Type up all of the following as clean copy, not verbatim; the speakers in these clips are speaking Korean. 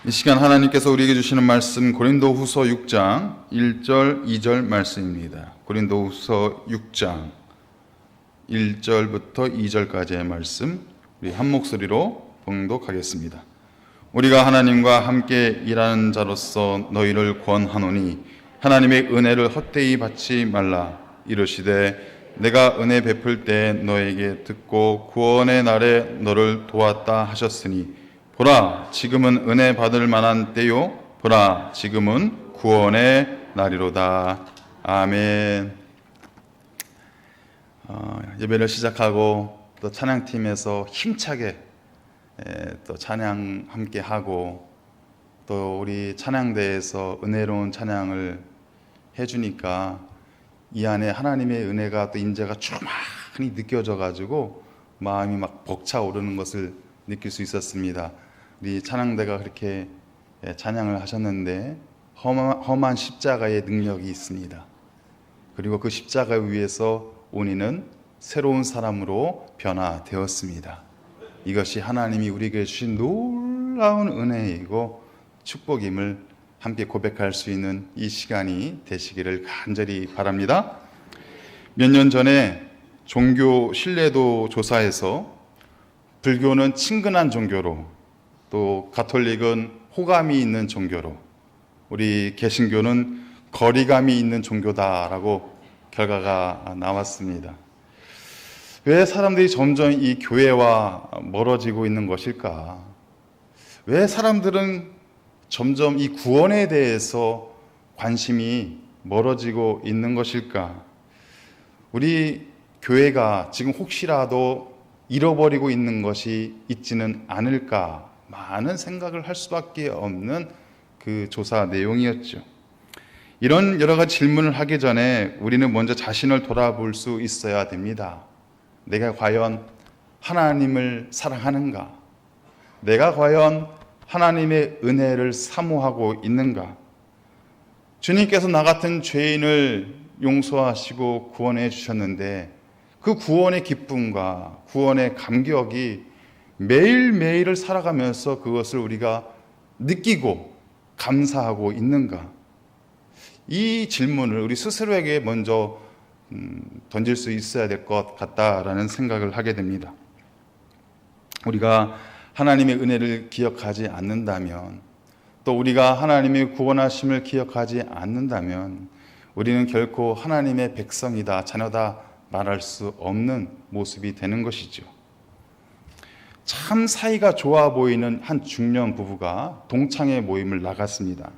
이 시간 하나님께서 우리에게 주시는 말씀 고린도후서 6장 1절 2절 말씀입니다. 고린도후서 6장 1절부터 2절까지의 말씀 우리 한 목소리로 봉독하겠습니다. 우리가 하나님과 함께 일하는 자로서 너희를 권하노니 하나님의 은혜를 헛되이 받지 말라. 이르시되 내가 은혜 베풀 때 너에게 듣고 구원의 날에 너를 도왔다 하셨으니 보라 지금은 은혜 받을 만한 때요 보라 지금은 구원의 날이로다. 아멘. 예배를 시작하고 또 찬양팀에서 힘차게 또 찬양 함께 하고 또 우리 찬양대에서 은혜로운 찬양을 해주니까 이 안에 하나님의 은혜가 또 인재가 충만히 느껴져 가지고 마음이 막 벅차오르는 것을 느낄 수 있었습니다. 우리 찬양대가 그렇게 찬양을 하셨는데 험한 십자가의 능력이 있습니다. 그리고 그 십자가 위에서 우리는 새로운 사람으로 변화되었습니다. 이것이 하나님이 우리에게 주신 놀라운 은혜이고 축복임을 함께 고백할 수 있는 이 시간이 되시기를 간절히 바랍니다. 몇 년 전에 종교 신뢰도 조사에서 불교는 친근한 종교로, 또 가톨릭은 호감이 있는 종교로, 우리 개신교는 거리감이 있는 종교다라고 결과가 나왔습니다. 왜 사람들이 점점 이 교회와 멀어지고 있는 것일까? 왜 사람들은 점점 이 구원에 대해서 관심이 멀어지고 있는 것일까? 우리 교회가 지금 혹시라도 잃어버리고 있는 것이 있지는 않을까? 많은 생각을 할 수밖에 없는 그 조사 내용이었죠. 이런 여러 가지 질문을 하기 전에 우리는 먼저 자신을 돌아볼 수 있어야 됩니다. 내가 과연 하나님을 사랑하는가? 내가 과연 하나님의 은혜를 사모하고 있는가? 주님께서 나 같은 죄인을 용서하시고 구원해 주셨는데 그 구원의 기쁨과 구원의 감격이 매일매일을 살아가면서 그것을 우리가 느끼고 감사하고 있는가? 이 질문을 우리 스스로에게 먼저 던질 수 있어야 될 것 같다라는 생각을 하게 됩니다. 우리가 하나님의 은혜를 기억하지 않는다면, 또 우리가 하나님의 구원하심을 기억하지 않는다면 우리는 결코 하나님의 백성이다, 자녀다 말할 수 없는 모습이 되는 것이죠. 참 사이가 좋아 보이는 한 중년 부부가 동창회 모임을 나갔습니다.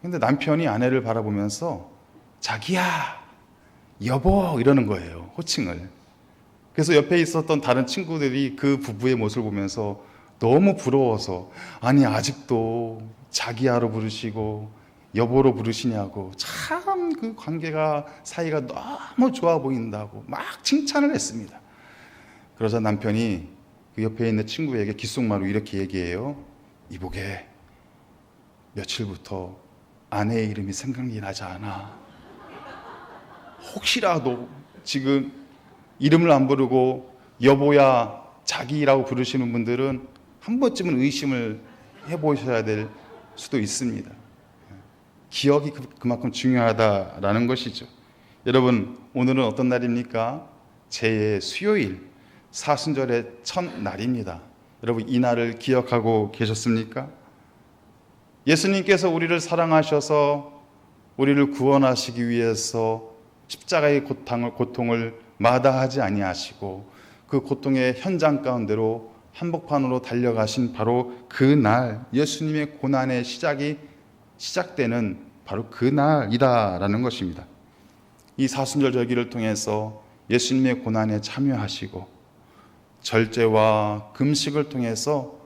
근데 남편이 아내를 바라보면서 자기야, 여보 이러는 거예요. 호칭을. 그래서 옆에 있었던 다른 친구들이 그 부부의 모습을 보면서 너무 부러워서 아니 아직도 자기야로 부르시고 여보로 부르시냐고 참 그 관계가 사이가 너무 좋아 보인다고 막 칭찬을 했습니다. 그러자 남편이 그 옆에 있는 친구에게 귓속말로 이렇게 얘기해요. 이보게 며칠부터 아내의 이름이 생각이 나지 않아. 혹시라도 지금 이름을 안 부르고 여보야 자기라고 부르시는 분들은 한 번쯤은 의심을 해보셔야 될 수도 있습니다. 기억이 그만큼 중요하다라는 것이죠. 여러분, 오늘은 어떤 날입니까? 제 수요일, 사순절의 첫날입니다. 여러분, 이 날을 기억하고 계셨습니까? 예수님께서 우리를 사랑하셔서 우리를 구원하시기 위해서 십자가의 고통을 마다하지 아니하시고 그 고통의 현장 가운데로 한복판으로 달려가신 바로 그 날, 예수님의 고난의 시작되는 바로 그 날이다라는 것입니다. 이 사순절 절기를 통해서 예수님의 고난에 참여하시고 절제와 금식을 통해서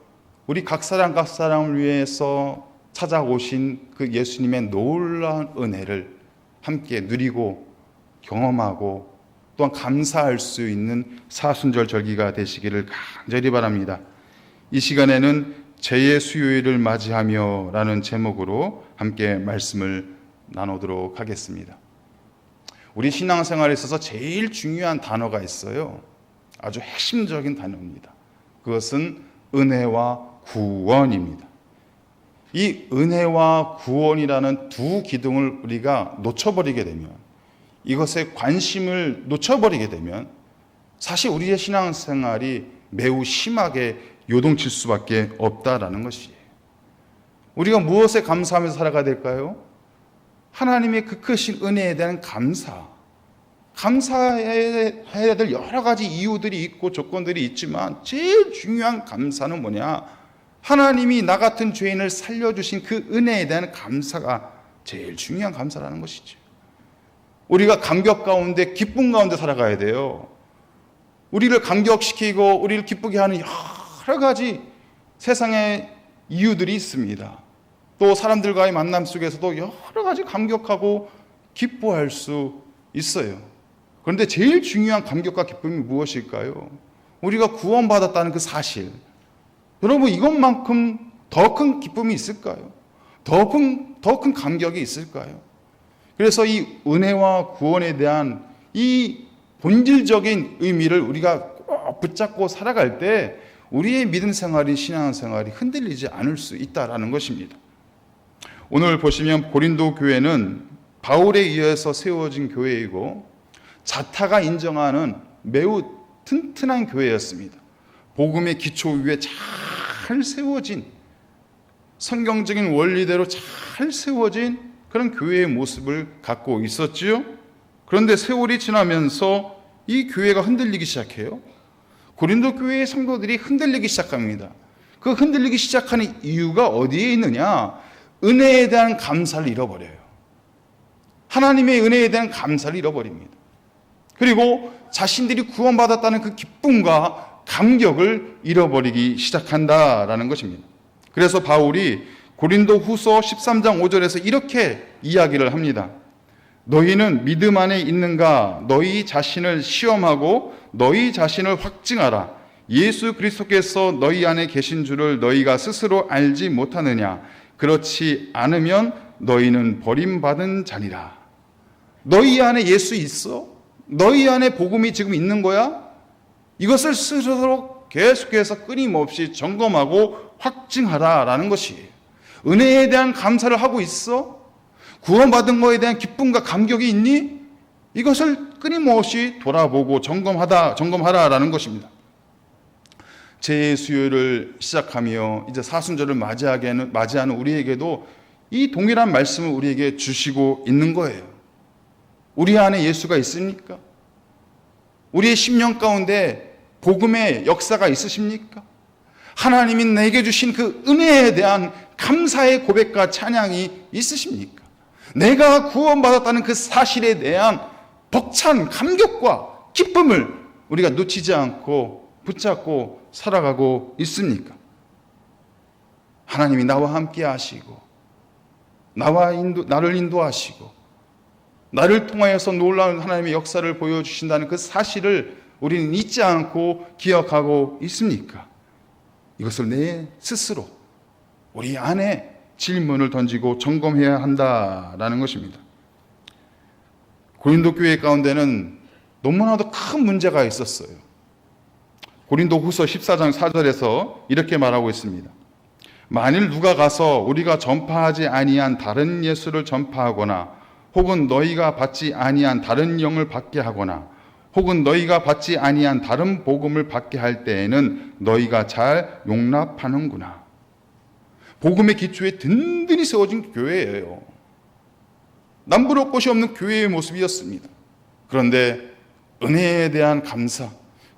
우리 각 사람을 위해서 찾아오신 그 예수님의 놀라운 은혜를 함께 누리고 경험하고 또한 감사할 수 있는 사순절 절기가 되시기를 간절히 바랍니다. 이 시간에는 제의 수요일을 맞이하며 라는 제목으로 함께 말씀을 나누도록 하겠습니다. 우리 신앙생활에 있어서 제일 중요한 단어가 있어요. 아주 핵심적인 단어입니다. 그것은 은혜와 구원입니다. 이 은혜와 구원이라는 두 기둥을 우리가 놓쳐버리게 되면, 이것에 관심을 놓쳐버리게 되면 사실 우리의 신앙생활이 매우 심하게 요동칠 수밖에 없다라는 것이에요. 우리가 무엇에 감사하면서 살아가야 될까요? 하나님의 그 크신 은혜에 대한 감사해야 될 여러 가지 이유들이 있고 조건들이 있지만 제일 중요한 감사는 뭐냐? 하나님이 나 같은 죄인을 살려주신 그 은혜에 대한 감사가 제일 중요한 감사라는 것이죠. 우리가 감격 가운데, 기쁨 가운데 살아가야 돼요. 우리를 감격시키고 우리를 기쁘게 하는 여러 가지 세상의 이유들이 있습니다. 또 사람들과의 만남 속에서도 여러 가지 감격하고 기뻐할 수 있어요. 그런데 제일 중요한 감격과 기쁨이 무엇일까요? 우리가 구원받았다는 그 사실. 여러분, 이것만큼 더 큰 기쁨이 있을까요? 더 큰 감격이 있을까요? 그래서 이 은혜와 구원에 대한 이 본질적인 의미를 우리가 꼭 붙잡고 살아갈 때 우리의 믿음 생활이, 신앙 생활이 흔들리지 않을 수 있다라는 것입니다. 오늘 보시면 고린도 교회는 바울에 의해서 세워진 교회이고 자타가 인정하는 매우 튼튼한 교회였습니다. 복음의 기초 위에 잘 세워진, 성경적인 원리대로 잘 세워진 그런 교회의 모습을 갖고 있었지요. 그런데 세월이 지나면서 이 교회가 흔들리기 시작해요. 고린도 교회의 성도들이 흔들리기 시작합니다. 그 흔들리기 시작하는 이유가 어디에 있느냐? 은혜에 대한 감사를 잃어버려요. 하나님의 은혜에 대한 감사를 잃어버립니다. 그리고 자신들이 구원받았다는 그 기쁨과 감격을 잃어버리기 시작한다라는 것입니다. 그래서 바울이 고린도 후서 13장 5절에서 이렇게 이야기를 합니다. 너희는 믿음 안에 있는가? 너희 자신을 시험하고 너희 자신을 확증하라. 예수 그리스도께서 너희 안에 계신 줄을 너희가 스스로 알지 못하느냐? 그렇지 않으면 너희는 버림받은 자니라. 너희 안에 예수 있어? 너희 안에 복음이 지금 있는 거야? 이것을 스스로 계속해서 끊임없이 점검하고 확증하라라는 것이에요. 은혜에 대한 감사를 하고 있어? 구원받은 것에 대한 기쁨과 감격이 있니? 이것을 끊임없이 돌아보고 점검하라라는 것입니다. 제수요일을 시작하며 이제 사순절을 맞이하는 우리에게도 이 동일한 말씀을 우리에게 주시고 있는 거예요. 우리 안에 예수가 있습니까? 우리의 심령 가운데 복음의 역사가 있으십니까? 하나님이 내게 주신 그 은혜에 대한 감사의 고백과 찬양이 있으십니까? 내가 구원받았다는 그 사실에 대한 벅찬 감격과 기쁨을 우리가 놓치지 않고 붙잡고 살아가고 있습니까? 하나님이 나와 함께 하시고 나를 인도하시고 나를 통하여서 놀라운 하나님의 역사를 보여주신다는 그 사실을 우리는 잊지 않고 기억하고 있습니까? 이것을 내 스스로 우리 안에 질문을 던지고 점검해야 한다라는 것입니다. 고린도 교회 가운데는 너무나도 큰 문제가 있었어요. 고린도 후서 14장 4절에서 이렇게 말하고 있습니다. 만일 누가 가서 우리가 전파하지 아니한 다른 예수를 전파하거나 혹은 너희가 받지 아니한 다른 영을 받게 하거나 혹은 너희가 받지 아니한 다른 복음을 받게 할 때에는 너희가 잘 용납하는구나. 복음의 기초에 든든히 세워진 교회예요. 남부러울 것이 없는 교회의 모습이었습니다. 그런데 은혜에 대한 감사,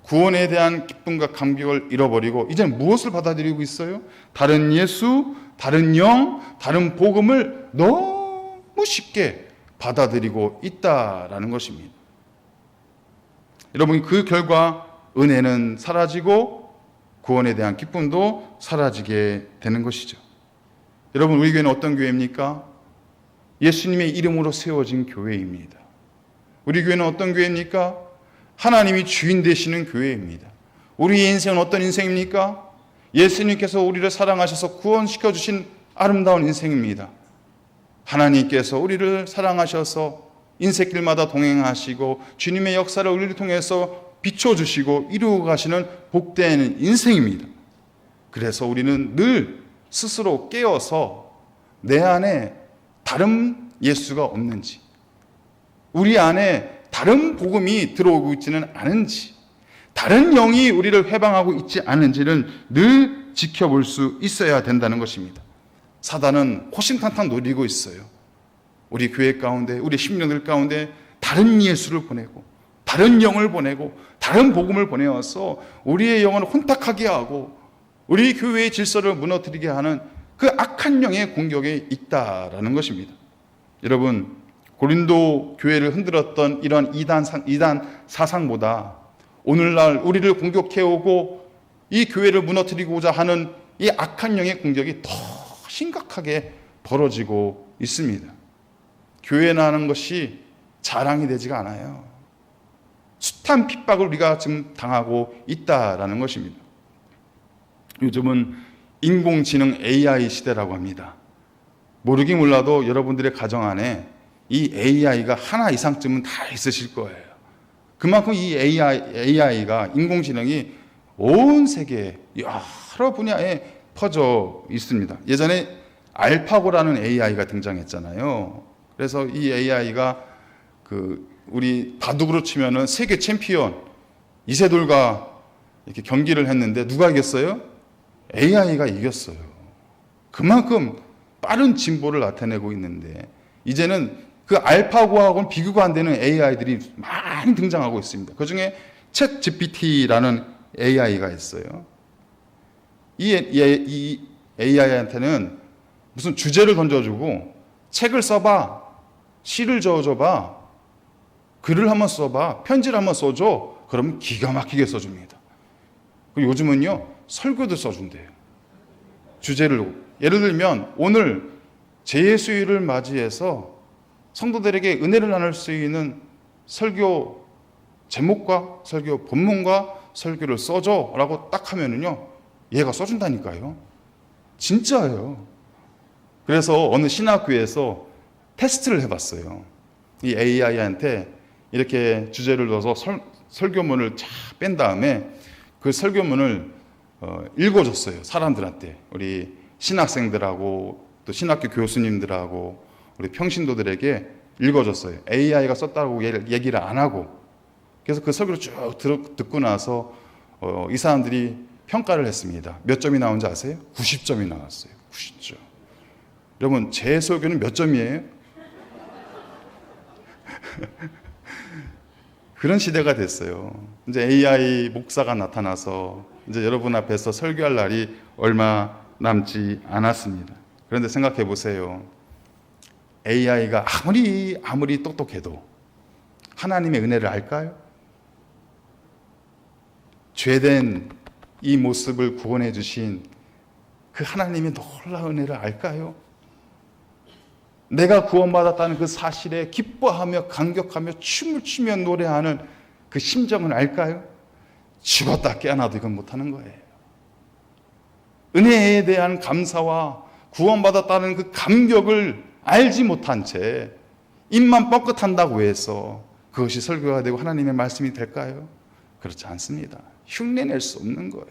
구원에 대한 기쁨과 감격을 잃어버리고 이제는 무엇을 받아들이고 있어요? 다른 예수, 다른 영, 다른 복음을 너무 쉽게 받아들이고 있다라는 것입니다. 여러분, 그 결과 은혜는 사라지고 구원에 대한 기쁨도 사라지게 되는 것이죠. 여러분, 우리 교회는 어떤 교회입니까? 예수님의 이름으로 세워진 교회입니다. 우리 교회는 어떤 교회입니까? 하나님이 주인 되시는 교회입니다. 우리의 인생은 어떤 인생입니까? 예수님께서 우리를 사랑하셔서 구원시켜 주신 아름다운 인생입니다. 하나님께서 우리를 사랑하셔서 인생길마다 동행하시고 주님의 역사를 우리를 통해서 비춰주시고 이루어 가시는 복된 인생입니다. 그래서 우리는 늘 스스로 깨어서 내 안에 다른 예수가 없는지, 우리 안에 다른 복음이 들어오고 있지는 않은지, 다른 영이 우리를 회방하고 있지 않은지를 늘 지켜볼 수 있어야 된다는 것입니다. 사단은 호신탄탄 노리고 있어요. 우리 교회 가운데, 우리 심령들 가운데 다른 예수를 보내고, 다른 영을 보내고, 다른 복음을 보내와서 우리의 영혼을 혼탁하게 하고 우리 교회의 질서를 무너뜨리게 하는 그 악한 영의 공격에 있다라는 것입니다. 여러분, 고린도 교회를 흔들었던 이런 이단 사상보다 오늘날 우리를 공격해오고 이 교회를 무너뜨리고자 하는 이 악한 영의 공격이 더 심각하게 벌어지고 있습니다. 교회나 하는 것이 자랑이 되지가 않아요. 숱한 핍박을 우리가 지금 당하고 있다라는 것입니다. 요즘은 인공지능 AI 시대라고 합니다. 모르긴 몰라도 여러분들의 가정 안에 이 AI가 하나 이상쯤은 다 있으실 거예요. 그만큼 이 AI가, 인공지능이 온 세계에 여러 분야에 퍼져 있습니다. 예전에 알파고라는 AI가 등장했잖아요. 그래서 이 AI가 우리 바둑으로 치면은 세계 챔피언 이세돌과 이렇게 경기를 했는데 누가 이겼어요? AI가 이겼어요. 그만큼 빠른 진보를 나타내고 있는데 이제는 그 알파고하고는 비교가 안 되는 AI들이 많이 등장하고 있습니다. 그중에 챗 GPT라는 AI가 있어요. 이 AI한테는 무슨 주제를 던져주고 책을 써봐, 시를 저어줘봐, 글을 한번 써봐, 편지를 한번 써줘. 그러면 기가 막히게 써줍니다. 그리고 요즘은요, 설교도 써준대요. 주제를. 예를 들면 오늘 제예수일을 맞이해서 성도들에게 은혜를 나눌 수 있는 설교 제목과 설교 본문과 설교를 써줘 라고 딱 하면은요, 얘가 써준다니까요. 진짜예요. 그래서 어느 신학교에서 테스트를 해봤어요. 이 AI한테 이렇게 주제를 넣어서 설교문을 쫙 뺀 다음에 그 설교문을 읽어줬어요. 사람들한테. 우리 신학생들하고 또 신학교 교수님들하고 우리 평신도들에게 읽어줬어요. AI가 썼다고 얘기를 안 하고. 그래서 그 설교를 쭉 듣고 나서 이 사람들이 평가를 했습니다. 몇 점이 나온지 아세요? 90점이 나왔어요. 90점. 여러분, 제 설교는 몇 점이에요? 그런 시대가 됐어요. 이제 AI 목사가 나타나서 이제 여러분 앞에서 설교할 날이 얼마 남지 않았습니다. 그런데 생각해 보세요. AI가 아무리 똑똑해도 하나님의 은혜를 알까요? 죄된 이 모습을 구원해 주신 그 하나님의 놀라운 은혜를 알까요? 내가 구원받았다는 그 사실에 기뻐하며 감격하며 춤을 추며 노래하는 그 심정을 알까요? 죽었다 깨어나도 이건 못하는 거예요. 은혜에 대한 감사와 구원받았다는 그 감격을 알지 못한 채 입만 뻐끗한다고 해서 그것이 설교가 되고 하나님의 말씀이 될까요? 그렇지 않습니다. 흉내낼 수 없는 거예요.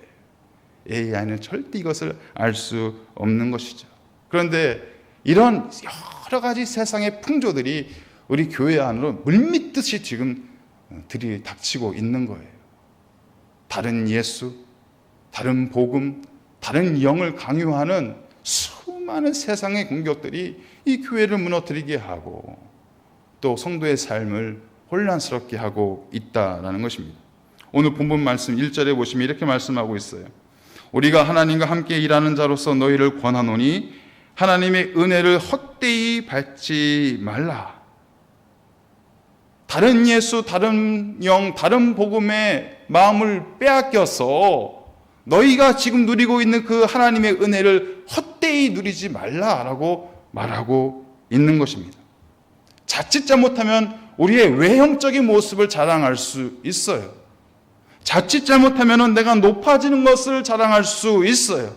AI는 절대 이것을 알 수 없는 것이죠. 그런데 이런 여러 가지 세상의 풍조들이 우리 교회 안으로 물밀듯이 지금 들이닥치고 있는 거예요. 다른 예수, 다른 복음, 다른 영을 강요하는 수많은 세상의 공격들이 이 교회를 무너뜨리게 하고 또 성도의 삶을 혼란스럽게 하고 있다는 것입니다. 오늘 본문 말씀 1절에 보시면 이렇게 말씀하고 있어요. 우리가 하나님과 함께 일하는 자로서 너희를 권하노니 하나님의 은혜를 헛되이 받지 말라. 다른 예수, 다른 영, 다른 복음의 마음을 빼앗겨서 너희가 지금 누리고 있는 그 하나님의 은혜를 헛되이 누리지 말라라고 말하고 있는 것입니다. 자칫 잘못하면 우리의 외형적인 모습을 자랑할 수 있어요. 자칫 잘못하면 내가 높아지는 것을 자랑할 수 있어요.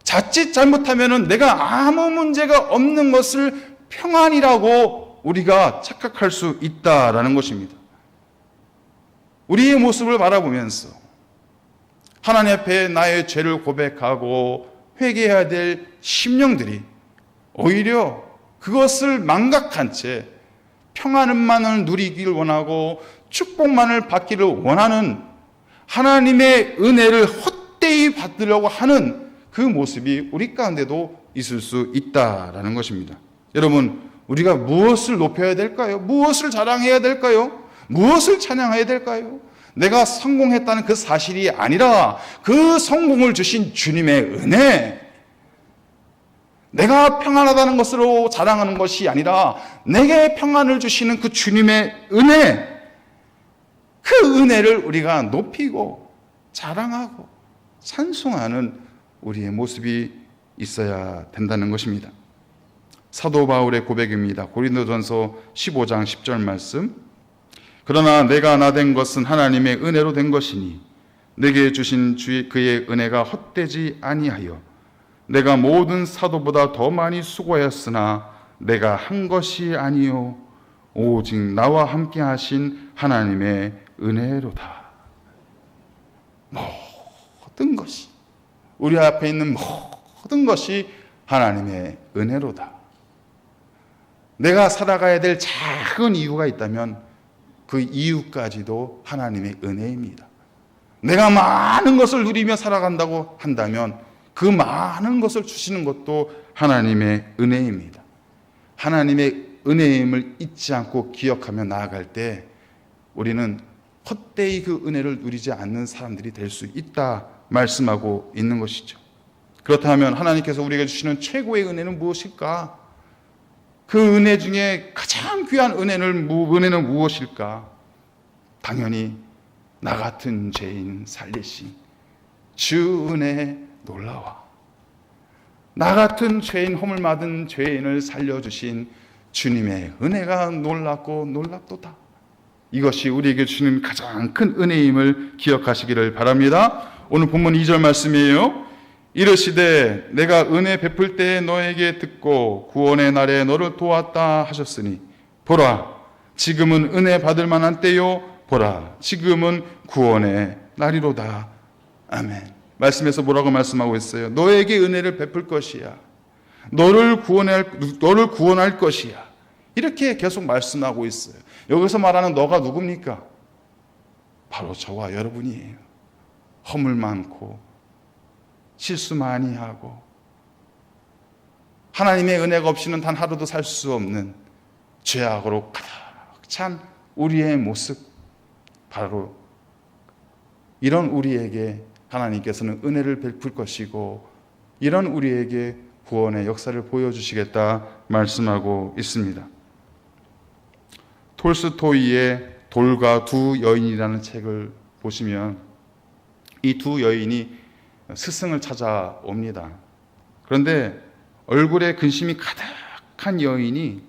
자칫 잘못하면 내가 아무 문제가 없는 것을 평안이라고 우리가 착각할 수 있다라는 것입니다. 우리의 모습을 바라보면서 하나님 앞에 나의 죄를 고백하고 회개해야 될 심령들이 오히려 그것을 망각한 채 평안만을 누리길 원하고 축복만을 받기를 원하는 하나님의 은혜를 헛되이 받으려고 하는 그 모습이 우리 가운데도 있을 수 있다라는 것입니다. 여러분, 우리가 무엇을 높여야 될까요? 무엇을 자랑해야 될까요? 무엇을 찬양해야 될까요? 내가 성공했다는 그 사실이 아니라 그 성공을 주신 주님의 은혜, 내가 평안하다는 것으로 자랑하는 것이 아니라 내게 평안을 주시는 그 주님의 은혜, 그 은혜를 우리가 높이고 자랑하고 찬송하는 우리의 모습이 있어야 된다는 것입니다. 사도 바울의 고백입니다. 고린도전서 15장 10절 말씀. 그러나 내가 나된 것은 하나님의 은혜로 된 것이니 내게 주신 그의 은혜가 헛되지 아니하여 내가 모든 사도보다 더 많이 수고하였으나 내가 한 것이 아니요 오직 나와 함께 하신 하나님의 은혜로다. 모든 것이, 우리 앞에 있는 모든 것이 하나님의 은혜로다. 내가 살아가야 될 작은 이유가 있다면 그 이유까지도 하나님의 은혜입니다. 내가 많은 것을 누리며 살아간다고 한다면 그 많은 것을 주시는 것도 하나님의 은혜입니다. 하나님의 은혜임을 잊지 않고 기억하며 나아갈 때 우리는 헛되이 그 은혜를 누리지 않는 사람들이 될 수 있다 말씀하고 있는 것이죠. 그렇다면 하나님께서 우리에게 주시는 최고의 은혜는 무엇일까? 그 은혜 중에 가장 귀한 은혜는 무엇일까? 당연히 나 같은 죄인 살리신 주 은혜 놀라워. 나 같은 죄인, 허물 맞은 죄인을 살려주신 주님의 은혜가 놀랍고 놀랍도다. 이것이 우리에게 주는 가장 큰 은혜임을 기억하시기를 바랍니다. 오늘 본문 2절 말씀이에요. 이르시되 내가 은혜 베풀 때에 너에게 듣고 구원의 날에 너를 도왔다 하셨으니 보라 지금은 은혜 받을 만한 때요 보라 지금은 구원의 날이로다. 아멘. 말씀에서 뭐라고 말씀하고 있어요? 너에게 은혜를 베풀 것이야. 너를 구원할 것이야. 이렇게 계속 말씀하고 있어요. 여기서 말하는 너가 누굽니까? 바로 저와 여러분이에요. 허물 많고 실수 많이 하고 하나님의 은혜가 없이는 단 하루도 살 수 없는 죄악으로 가득 찬 우리의 모습, 바로 이런 우리에게 하나님께서는 은혜를 베풀 것이고 이런 우리에게 구원의 역사를 보여주시겠다 말씀하고 있습니다. 톨스토이의 돌과 두 여인이라는 책을 보시면 이 두 여인이 스승을 찾아옵니다. 그런데 얼굴에 근심이 가득한 여인이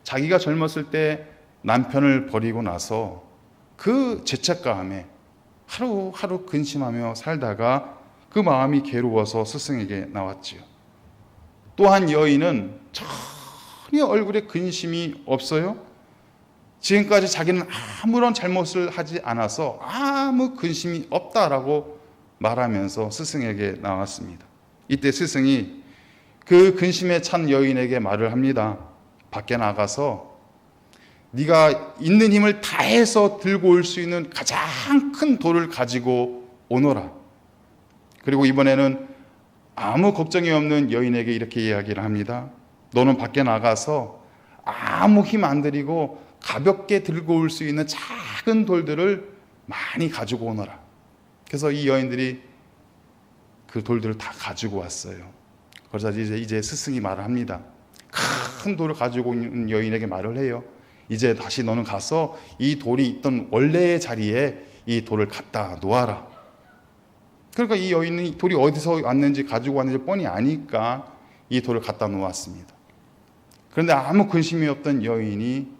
자기가 젊었을 때 남편을 버리고 나서 그 죄책감에 하루하루 근심하며 살다가 그 마음이 괴로워서 스승에게 나왔지요. 또한 여인은 전혀 얼굴에 근심이 없어요. 지금까지 자기는 아무런 잘못을 하지 않아서 아무 근심이 없다라고 말하면서 스승에게 나왔습니다. 이때 스승이 그 근심에 찬 여인에게 말을 합니다. 밖에 나가서 네가 있는 힘을 다해서 들고 올 수 있는 가장 큰 돌을 가지고 오너라. 그리고 이번에는 아무 걱정이 없는 여인에게 이렇게 이야기를 합니다. 너는 밖에 나가서 아무 힘 안 들이고 가볍게 들고 올 수 있는 작은 돌들을 많이 가지고 오너라. 그래서 이 여인들이 그 돌들을 다 가지고 왔어요. 그래서 이제 스승이 말을 합니다. 큰 돌을 가지고 온 여인에게 말을 해요. 이제 다시 너는 가서 이 돌이 있던 원래의 자리에 이 돌을 갖다 놓아라. 그러니까 이 여인이 돌이 어디서 왔는지 가지고 왔는지 뻔히 아니까 이 돌을 갖다 놓았습니다. 그런데 아무 근심이 없던 여인이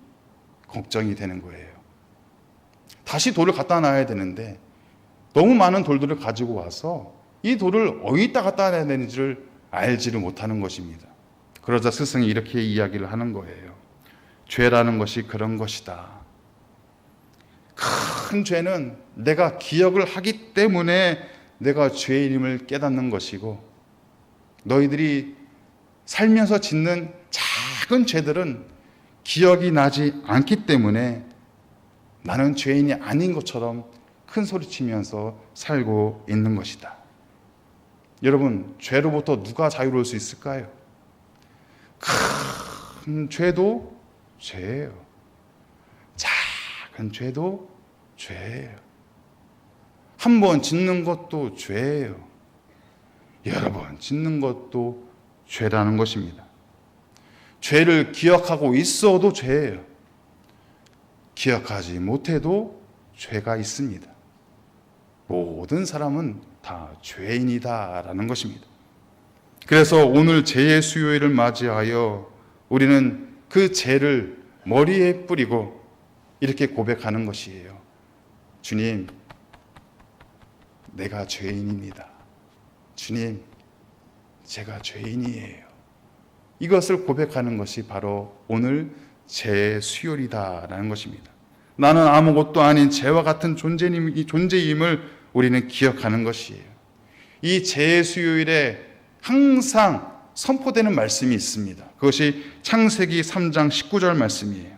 걱정이 되는 거예요. 다시 돌을 갖다 놔야 되는데 너무 많은 돌들을 가지고 와서 이 돌을 어디다 갖다 놔야 되는지를 알지를 못하는 것입니다. 그러자 스승이 이렇게 이야기를 하는 거예요. 죄라는 것이 그런 것이다. 큰 죄는 내가 기억을 하기 때문에 내가 죄인임을 깨닫는 것이고, 너희들이 살면서 짓는 작은 죄들은 기억이 나지 않기 때문에 나는 죄인이 아닌 것처럼 큰 소리치면서 살고 있는 것이다. 여러분, 죄로부터 누가 자유로울 수 있을까요? 큰 죄도 죄예요. 작은 죄도 죄예요. 한 번 짓는 것도 죄예요. 여러 번 짓는 것도 죄라는 것입니다. 죄를 기억하고 있어도 죄예요. 기억하지 못해도 죄가 있습니다. 모든 사람은 다 죄인이다라는 것입니다. 그래서 오늘 죄의 수요일을 맞이하여 우리는 그 죄를 머리에 뿌리고 이렇게 고백하는 것이에요. 주님, 내가 죄인입니다. 주님, 제가 죄인이에요. 이것을 고백하는 것이 바로 오늘 죄의 수요일이다라는 것입니다. 나는 아무것도 아닌 죄와 같은 존재임을 우리는 기억하는 것이에요. 이 죄의 수요일에 항상 선포되는 말씀이 있습니다. 그것이 창세기 3장 19절 말씀이에요.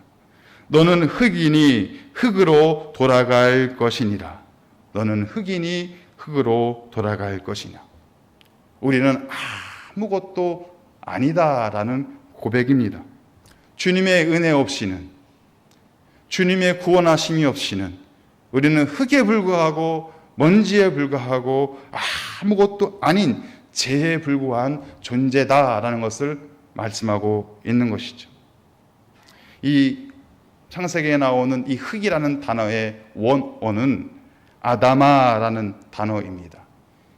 너는 흙이니 흙으로 돌아갈 것이니라. 너는 흙이니 흙으로 돌아갈 것이냐. 우리는 아무것도 아니다라는 고백입니다. 주님의 은혜 없이는, 주님의 구원하심이 없이는 우리는 흙에 불과하고 먼지에 불과하고 아무것도 아닌 죄에 불과한 존재다라는 것을 말씀하고 있는 것이죠. 이 창세기에 나오는 이 흙이라는 단어의 원어는 아다마라는 단어입니다.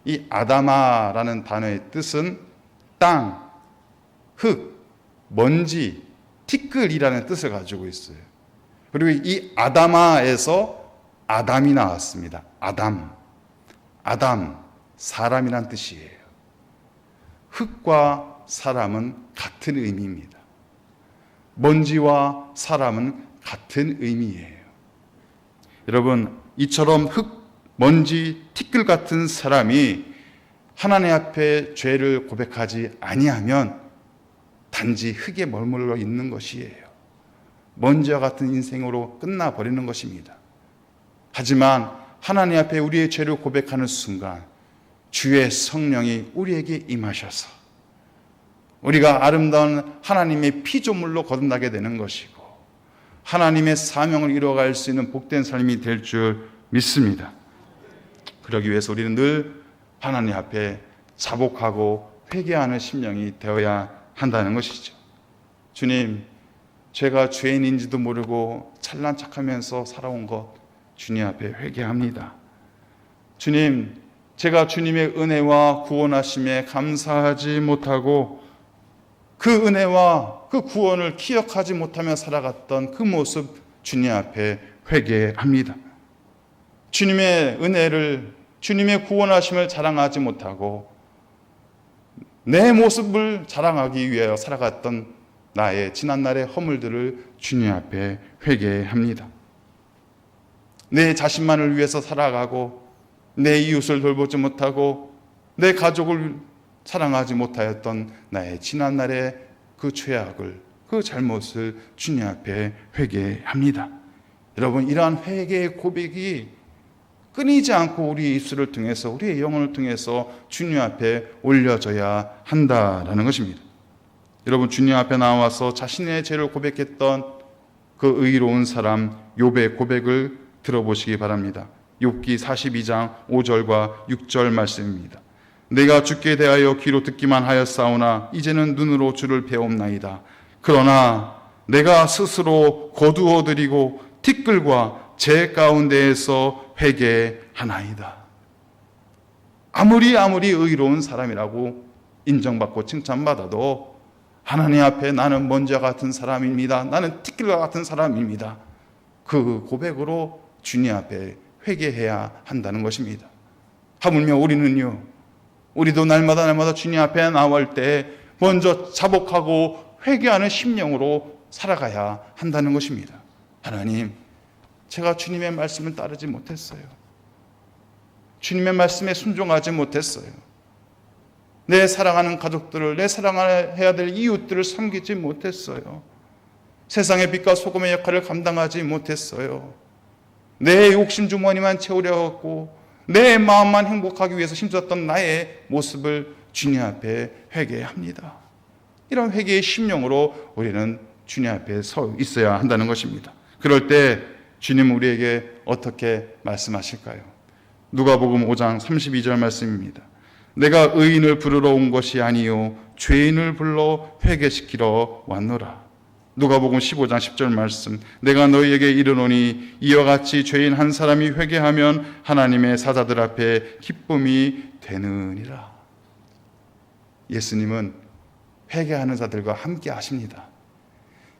이 아다마라는 단어의 뜻은 땅, 흙, 먼지, 티끌이라는 뜻을 가지고 있어요. 그리고 이 아다마에서 아담이 나왔습니다. 아담, 사람이란 뜻이에요. 흙과 사람은 같은 의미입니다. 먼지와 사람은 같은 의미예요. 여러분, 이처럼 흙, 먼지, 티끌 같은 사람이 하나님 앞에 죄를 고백하지 아니하면 단지 흙에 머물러 있는 것이에요. 먼지와 같은 인생으로 끝나버리는 것입니다. 하지만 하나님 앞에 우리의 죄를 고백하는 순간 주의 성령이 우리에게 임하셔서 우리가 아름다운 하나님의 피조물로 거듭나게 되는 것이고 하나님의 사명을 이루어갈 수 있는 복된 삶이 될 줄 믿습니다. 그러기 위해서 우리는 늘 하나님 앞에 자복하고 회개하는 심령이 되어야 한다는 것이죠. 주님, 제가 죄인인지도 모르고 잘난 척하면서 살아온 것 주님 앞에 회개합니다. 주님, 제가 주님의 은혜와 구원하심에 감사하지 못하고 그 은혜와 그 구원을 기억하지 못하며 살아갔던 그 모습 주님 앞에 회개합니다. 주님의 은혜를, 주님의 구원하심을 자랑하지 못하고 내 모습을 자랑하기 위하여 살아갔던 나의 지난날의 허물들을 주님 앞에 회개합니다. 내 자신만을 위해서 살아가고 내 이웃을 돌보지 못하고 내 가족을 사랑하지 못하였던 나의 지난날의 그 죄악을, 그 잘못을 주님 앞에 회개합니다. 여러분, 이러한 회개의 고백이 끊이지 않고 우리의 입술을 통해서, 우리의 영혼을 통해서 주님 앞에 올려져야 한다라는 것입니다. 여러분, 주님 앞에 나와서 자신의 죄를 고백했던 그 의로운 사람 욥의 고백을 들어보시기 바랍니다. 욥기 42장 5절과 6절 말씀입니다. 내가 주께 대하여 귀로 듣기만 하였사오나 이제는 눈으로 주를 배옵나이다. 그러나 내가 스스로 거두어드리고 티끌과 제 가운데에서 회개하나이다. 아무리 의로운 사람이라고 인정받고 칭찬받아도 하나님 앞에 나는 먼지와 같은 사람입니다. 나는 티끌과 같은 사람입니다. 그 고백으로 주님 앞에 회개해야 한다는 것입니다. 하물며 우리도 날마다 주님 앞에 나올 때 먼저 자복하고 회개하는 심령으로 살아가야 한다는 것입니다. 하나님, 제가 주님의 말씀을 따르지 못했어요. 주님의 말씀에 순종하지 못했어요. 내 사랑하는 가족들을, 내 사랑해야 될 이웃들을 섬기지 못했어요. 세상의 빛과 소금의 역할을 감당하지 못했어요. 내 욕심 주머니만 채우려고 내 마음만 행복하기 위해서 힘썼던 나의 모습을 주님 앞에 회개합니다. 이런 회개의 심령으로 우리는 주님 앞에 서 있어야 한다는 것입니다. 그럴 때 주님 우리에게 어떻게 말씀하실까요? 누가복음 5장 32절 말씀입니다. 내가 의인을 부르러 온 것이 아니요 죄인을 불러 회개시키러 왔노라. 누가복음 15장 10절 말씀. 내가 너희에게 이르노니 이와 같이 죄인 한 사람이 회개하면 하나님의 사자들 앞에 기쁨이 되느니라. 예수님은 회개하는 자들과 함께 하십니다.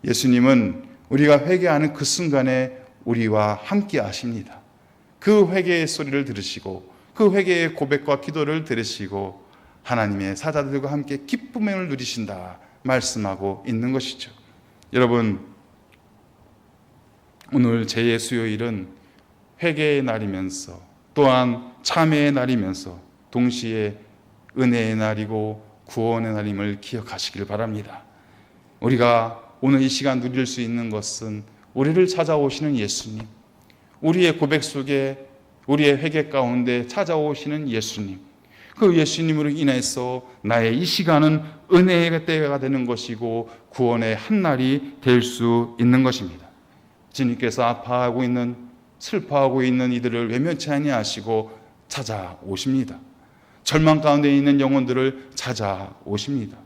예수님은 우리가 회개하는 그 순간에 우리와 함께 하십니다. 그 회개의 소리를 들으시고 그 회개의 고백과 기도를 들으시고 하나님의 사자들과 함께 기쁨을 누리신다 말씀하고 있는 것이죠. 여러분, 오늘 제 수요일은 회개의 날이면서 또한 참회의 날이면서 동시에 은혜의 날이고 구원의 날임을 기억하시길 바랍니다. 우리가 오늘 이 시간 누릴 수 있는 것은 우리를 찾아오시는 예수님, 우리의 고백 속에 우리의 회개 가운데 찾아오시는 예수님, 그 예수님으로 인해서 나의 이 시간은 은혜의 때가 되는 것이고 구원의 한 날이 될 수 있는 것입니다. 주님께서 아파하고 있는, 슬퍼하고 있는 이들을 외면치 아니하시고 찾아오십니다. 절망 가운데 있는 영혼들을 찾아오십니다.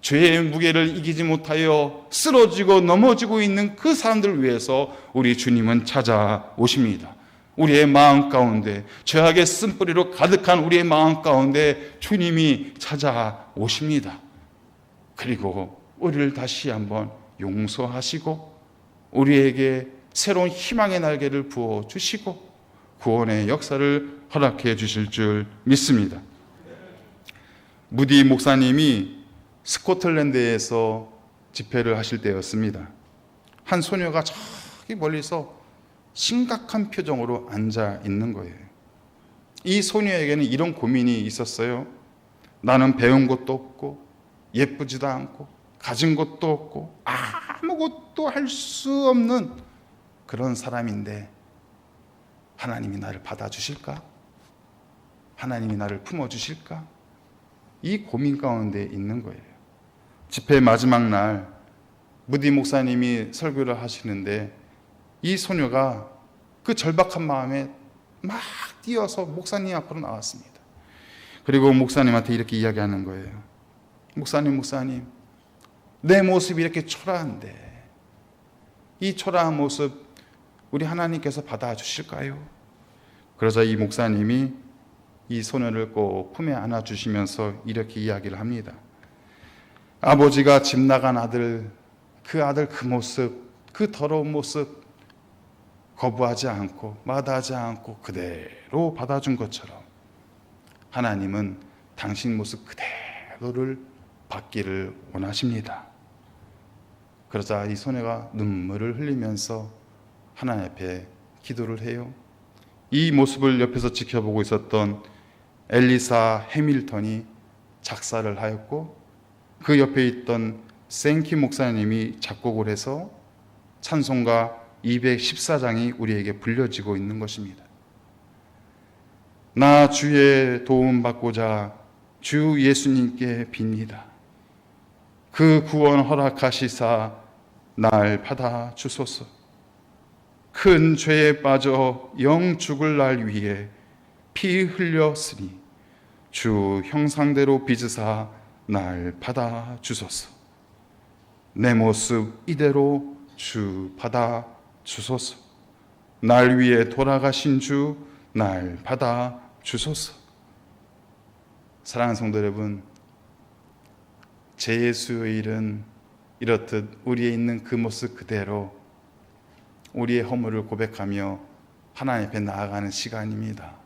죄의 무게를 이기지 못하여 쓰러지고 넘어지고 있는 그 사람들을 위해서 우리 주님은 찾아오십니다. 우리의 마음 가운데, 죄악의 쓴뿌리로 가득한 우리의 마음 가운데 주님이 찾아오십니다. 그리고 우리를 다시 한번 용서하시고 우리에게 새로운 희망의 날개를 부어주시고 구원의 역사를 허락해 주실 줄 믿습니다. 무디 목사님이 스코틀랜드에서 집회를 하실 때였습니다. 한 소녀가 저기 멀리서 심각한 표정으로 앉아 있는 거예요. 이 소녀에게는 이런 고민이 있었어요. 나는 배운 것도 없고 예쁘지도 않고 가진 것도 없고 아무것도 할 수 없는 그런 사람인데 하나님이 나를 받아주실까? 하나님이 나를 품어주실까? 이 고민 가운데 있는 거예요. 집회 마지막 날 무디 목사님이 설교를 하시는데 이 소녀가 그 절박한 마음에 막 뛰어서 목사님 앞으로 나왔습니다. 그리고 목사님한테 이렇게 이야기하는 거예요. 목사님, 내 모습이 이렇게 초라한데 이 초라한 모습 우리 하나님께서 받아주실까요? 그러자 이 목사님이 이 소녀를 꼭 품에 안아주시면서 이렇게 이야기를 합니다. 아버지가 집 나간 아들 그 모습, 그 더러운 모습 거부하지 않고 마다하지 않고 그대로 받아준 것처럼 하나님은 당신 모습 그대로를 받기를 원하십니다. 그러자 이 소녀가 눈물을 흘리면서 하나님 앞에 기도를 해요. 이 모습을 옆에서 지켜보고 있었던 엘리사 해밀턴이 작사를 하였고 그 옆에 있던 생키 목사님이 작곡을 해서 찬송가 214장이 우리에게 불려지고 있는 것입니다. 나 주의 도움 받고자 주 예수님께 빕니다. 그 구원 허락하시사 날 받아 주소서. 큰 죄에 빠져 영 죽을 날 위해 피 흘렸으니 주 형상대로 빚으사 날 받아 주소서. 내 모습 이대로 주 받아 주소서. 날 위해 돌아가신 주 날 받아 주소서. 사랑하는 성도 여러분, 제 수요일은 이렇듯 우리의 있는 그 모습 그대로 우리의 허물을 고백하며 하나님 앞에 나아가는 시간입니다.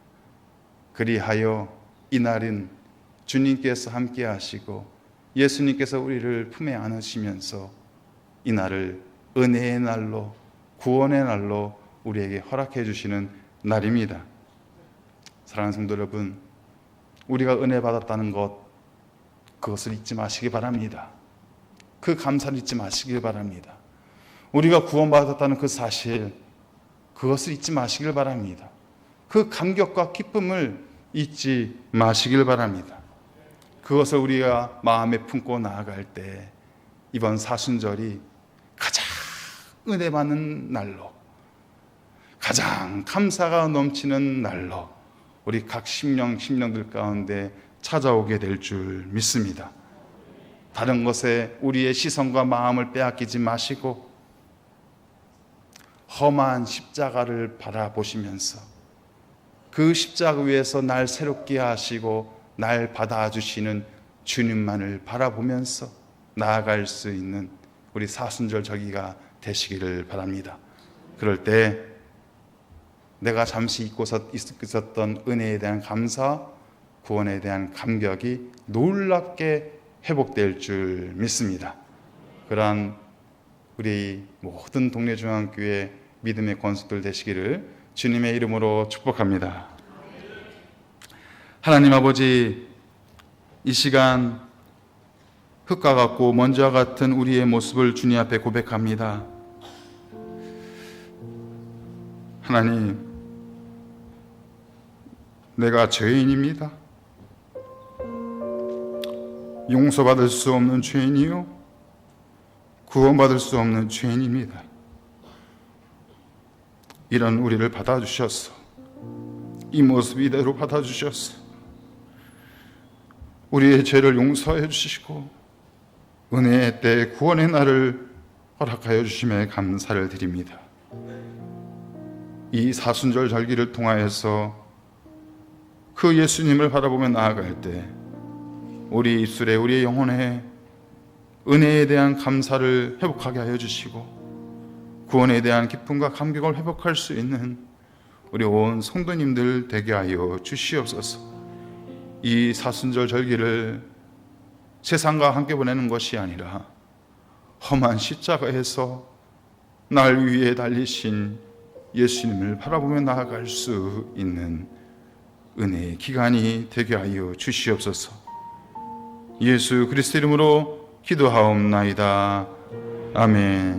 그리하여 이날은 주님께서 함께 하시고 예수님께서 우리를 품에 안으시면서 이 날을 은혜의 날로 구원의 날로 우리에게 허락해 주시는 날입니다. 사랑하는 성도 여러분, 우리가 은혜 받았다는 것 그것을 잊지 마시기 바랍니다. 그 감사를 잊지 마시길 바랍니다. 우리가 구원받았다는 그 사실, 그것을 잊지 마시길 바랍니다. 그 감격과 기쁨을 잊지 마시길 바랍니다. 그것을 우리가 마음에 품고 나아갈 때 이번 사순절이 가장 은혜 받는 날로, 가장 감사가 넘치는 날로 우리 각 심령들 가운데 찾아오게 될 줄 믿습니다. 다른 것에 우리의 시선과 마음을 빼앗기지 마시고 험한 십자가를 바라보시면서 그 십자가 위에서 날 새롭게 하시고 날 받아주시는 주님만을 바라보면서 나아갈 수 있는 우리 사순절 절기가 되시기를 바랍니다. 그럴 때 내가 잠시 잊고 있었던 은혜에 대한 감사, 구원에 대한 감격이 놀랍게 회복될 줄 믿습니다. 그러한 우리 모든 동래중앙교회 믿음의 권속들 되시기를 주님의 이름으로 축복합니다. 하나님 아버지, 이 시간 흙과 같고 먼지와 같은 우리의 모습을 주님 앞에 고백합니다. 하나님, 내가 죄인입니다. 용서받을 수 없는 죄인이요, 구원받을 수 없는 죄인입니다. 이런 우리를 받아주셨어. 이 모습 이대로 받아주셨어. 우리의 죄를 용서해 주시고 은혜의 때 구원의 날을 허락하여 주심에 감사를 드립니다. 이 사순절 절기를 통하여서 그 예수님을 바라보며 나아갈 때 우리 입술에, 우리의 영혼에 은혜에 대한 감사를 회복하게 하여 주시고 구원에 대한 기쁨과 감격을 회복할 수 있는 우리 온 성도님들 되게 하여 주시옵소서. 이 사순절 절기를 세상과 함께 보내는 것이 아니라 험한 십자가에서 날 위에 달리신 예수님을 바라보며 나아갈 수 있는 은혜의 기간이 되게 하여 주시옵소서. 예수 그리스도 이름으로 기도하옵나이다. 아멘.